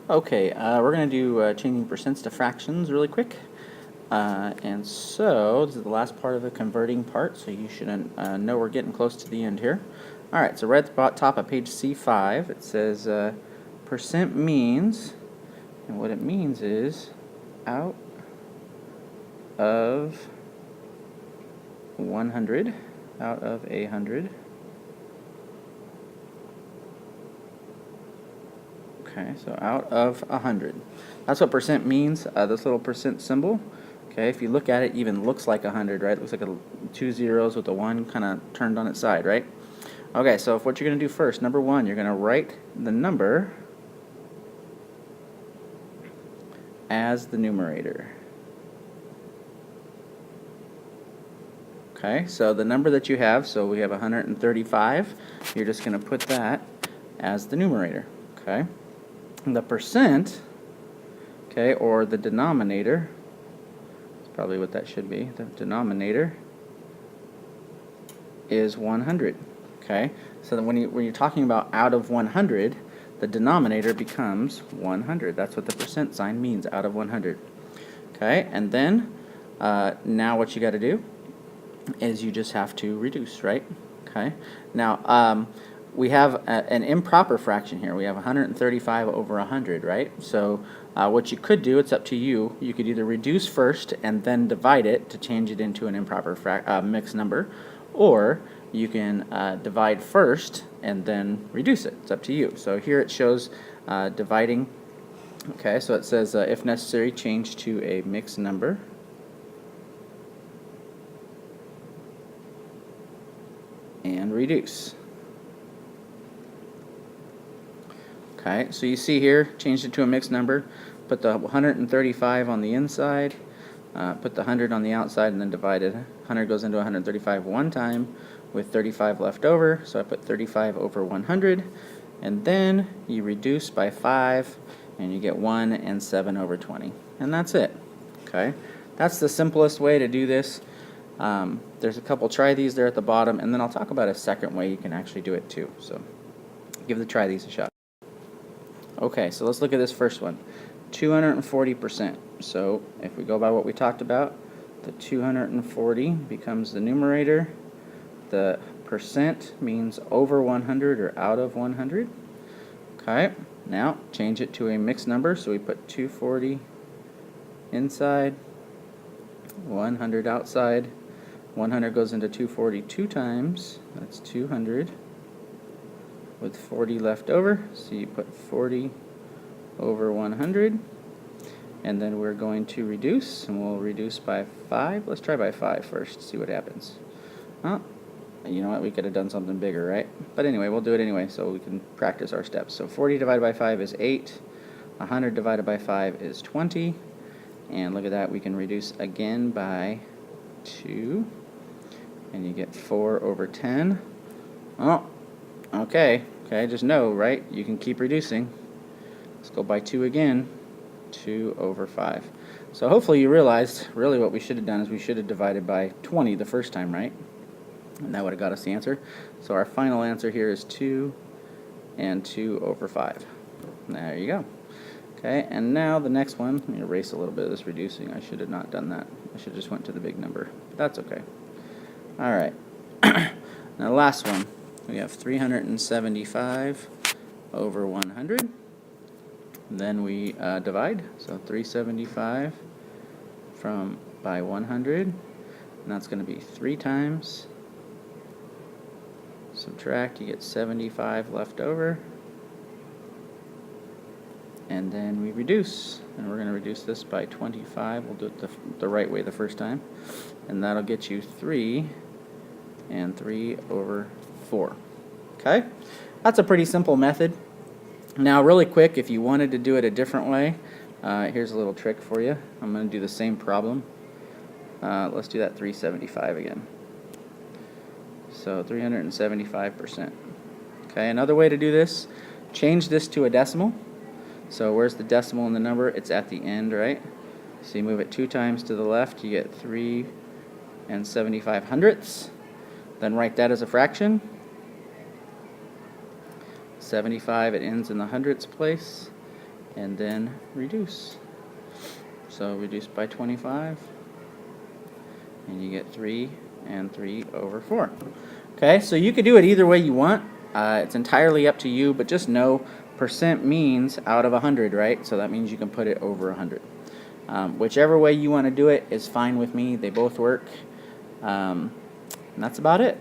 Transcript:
Okay, we're going to do changing percents to fractions really quick. And so, this is the last part of the converting part, so you should know we're getting close to the end here. Alright, so right at the top of page C5, it says percent means, and what it means is out of 100, out of 100. Okay, so out of 100. That's what percent means, this little percent symbol. Okay, if you look at it, it even looks like 100, right? It looks like two zeros with a 1 kind of turned on its side, right? Okay, so what you're going to do first, number 1, you're going to write the number as the numerator. Okay, so the number that you have, so we have 135, you're just going to put that as the numerator. Okay, the percent, okay, or the denominator, that's probably what that should be, the denominator is 100. Okay, so then when you're talking about out of 100, the denominator becomes 100. That's what the percent sign means, out of 100. Okay, and then now what you got to do is you just have to reduce, right? Okay, now we have an improper fraction here. We have 135 over 100, right? So what you could do, it's up to you. You could either reduce first and then divide it to change it into an improper mixed number, or you can divide first and then reduce it. It's up to you. So here it shows dividing. Okay, so it says if necessary, change to a mixed number. And reduce. Okay, so you see here, changed it to a mixed number, put the 135 on the inside, put the 100 on the outside, and then divided. 100 goes into 135 one time with 35 left over, so I put 35 over 100, and then you reduce by 5, and you get 1 and 7 over 20. And that's it. Okay, that's the simplest way to do this. There's a couple try these there at the bottom, and then I'll talk about a second way you can actually do it too. So give the try these a shot. Okay, so let's look at this first one. 240%. So if we go by what we talked about, the 240 becomes the numerator. The percent means over 100 or out of 100. Okay, now change it to a mixed number. So we put 240 inside, 100 outside. 100 goes into 240 two times. That's 200 with 40 left over. So you put 40 over 100. And then we're going to reduce, and we'll reduce by 5. Let's try by 5 first, see what happens. Oh, you know what? We could have done something bigger, right? But anyway, we'll do it anyway so we can practice our steps. So 40 divided by 5 is 8. 100 divided by 5 is 20. And look at that, we can reduce again by 2. And you get 4 over 10. Oh, okay, just know, right? You can keep reducing. Let's go by 2 again. 2 over 5. So hopefully you realized really what we should have done is we should have divided by 20 the first time, right? And that would have got us the answer. So our final answer here is 2 and 2 over 5. There you go. Okay, and now the next one, let me erase a little bit of this reducing. I should have not done that. I should have just went to the big number. But that's okay. All right. Now the last one, we have 375 over 100. Then we divide, so 375 by 100, and that's going to be 3 times. Subtract, you get 75 left over. And then we reduce, and we're going to reduce this by 25. We'll do it the right way the first time. And that'll get you 3 and 3 over 4. Okay? That's a pretty simple method. Now, really quick, if you wanted to do it a different way, here's a little trick for you. I'm going to do the same problem. Let's do that 375 again. So 375%. Okay, another way to do this, change this to a decimal. So where's the decimal in the number? It's at the end, right? So you move it 2 times to the left, you get 3 and 75 hundredths. Then write that as a fraction. 75, it ends in the hundredths place. and then reduce. So reduce by 25, and you get 3 and 3 over 4. Okay, so you could do it either way you want. It's entirely up to you, but just know percent means out of 100, right? So that means you can put it over 100. Whichever way you want to do it is fine with me. They both work. And that's about it.